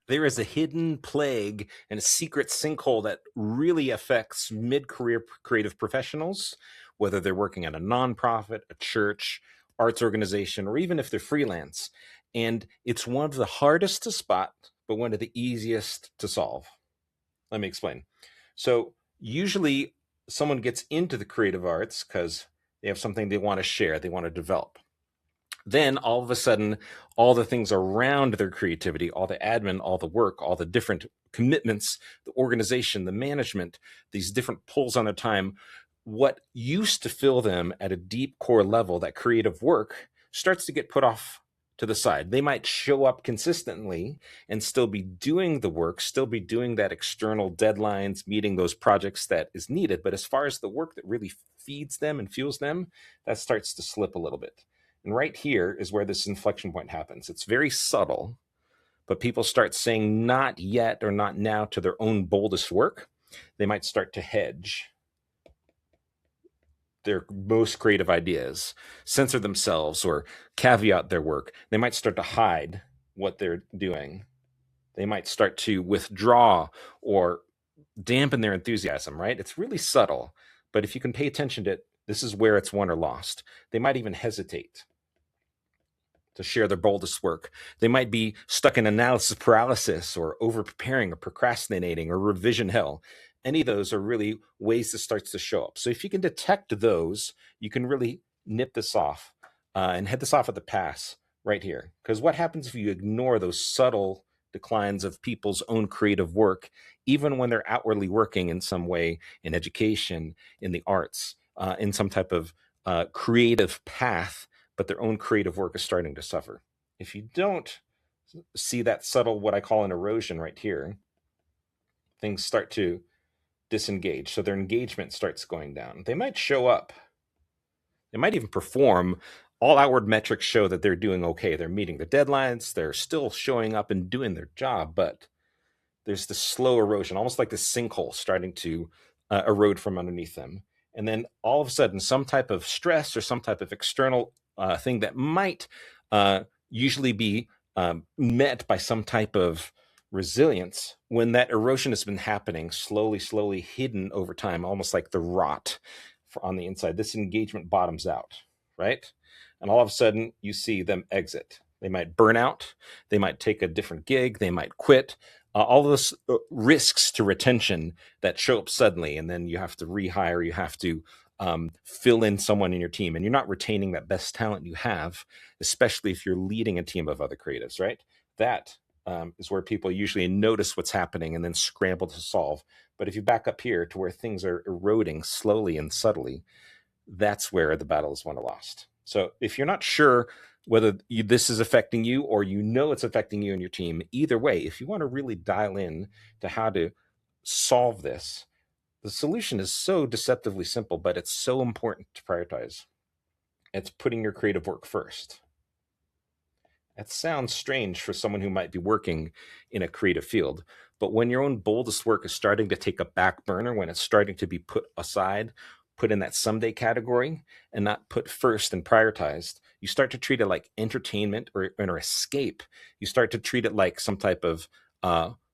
There is a hidden plague and a secret sinkhole that really affects mid-career creative professionals, whether they're working at a nonprofit, a church, arts organization, or even if they're freelance. And it's one of the hardest to spot, but one of the easiest to solve. Let me explain. So usually someone gets into the creative arts because they have something they want to share, they want to develop. Then all of a sudden, all the things around their creativity, all the admin, all the work, all the different commitments, the organization, the management, these different pulls on their time, what used to fill them at a deep core level, that creative work, starts to get put off to the side. They might show up consistently and still be doing the work, still be doing that external deadlines, meeting those projects that is needed. But as far as the work that really feeds them and fuels them, that starts to slip a little bit. And right here is where this inflection point happens. It's very subtle, but people start saying not yet or not now to their own boldest work. They might start to hedge their most creative ideas, censor themselves, or caveat their work. They might start to hide what they're doing. They might start to withdraw or dampen their enthusiasm, right? It's really subtle, but if you can pay attention to it, this is where it's won or lost. They might even hesitate to share their boldest work. They might be stuck in analysis paralysis or over preparing or procrastinating or revision hell. Any of those are really ways this starts to show up. So if you can detect those, you can really nip this off and head this off at the pass right here. Because what happens if you ignore those subtle declines of people's own creative work, even when they're outwardly working in some way in education, in the arts, in some type of creative path, but their own creative work is starting to suffer. If you don't see that subtle, what I call an erosion right here, things start to disengage. So their engagement starts going down. They might show up. They might even perform. All outward metrics show that they're doing okay. They're meeting the deadlines. They're still showing up and doing their job, but there's this slow erosion, almost like this sinkhole starting to erode from underneath them. And then all of a sudden, some type of stress or some type of external thing that might usually be met by some type of resilience, when that erosion has been happening slowly hidden over time, almost like the rot on the inside, this engagement bottoms out, right? And all of a sudden you see them exit. They might burn out, they might take a different gig, they might quit. All those risks to retention that show up suddenly, and then you have to rehire, you have to fill in someone in your team, and you're not retaining that best talent you have, especially if you're leading a team of other creatives, right? That is where people usually notice what's happening and then scramble to solve. But if you back up here to where things are eroding slowly and subtly, that's where the battle is won or lost. So if you're not sure whether this is affecting you or you know it's affecting you and your team, either way, if you want to really dial in to how to solve this, the solution is so deceptively simple, but it's so important to prioritize. It's putting your creative work first. That sounds strange for someone who might be working in a creative field, but when your own boldest work is starting to take a back burner, when it's starting to be put aside, put in that someday category, and not put first and prioritized, you start to treat it like entertainment or escape. You start to treat it like some type of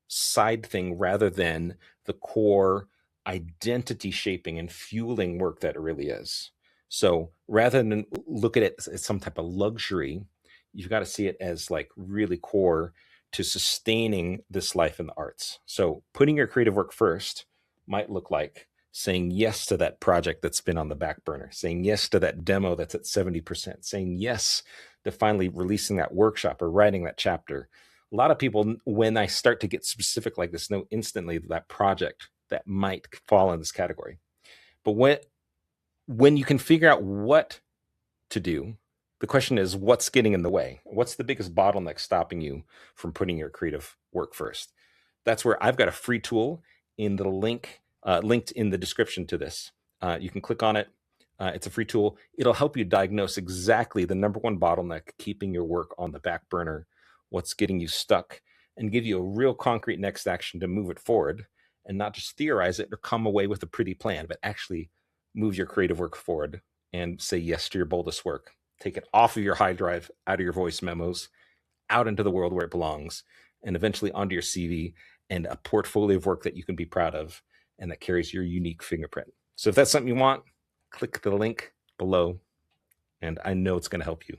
side thing rather than the core identity shaping and fueling work that it really is. So rather than look at it as some type of luxury, you've got to see it as like really core to sustaining this life in the arts. So putting your creative work first might look like saying yes to that project that's been on the back burner, saying yes to that demo that's at 70%, saying yes to finally releasing that workshop or writing that chapter. A lot of people, when I start to get specific like this, know instantly that project that might fall in this category. But when you can figure out what to do, the question is, what's getting in the way? What's the biggest bottleneck stopping you from putting your creative work first? That's where I've got a free tool in the link linked in the description to this. You can click on it. It's a free tool. It'll help you diagnose exactly the number one bottleneck keeping your work on the back burner, what's getting you stuck, and give you a real concrete next action to move it forward, and not just theorize it or come away with a pretty plan, but actually move your creative work forward and say yes to your boldest work. Take it off of your high drive, out of your voice memos, out into the world where it belongs, and eventually onto your CV and a portfolio of work that you can be proud of and that carries your unique fingerprint. So if that's something you want, click the link below, and I know it's going to help you.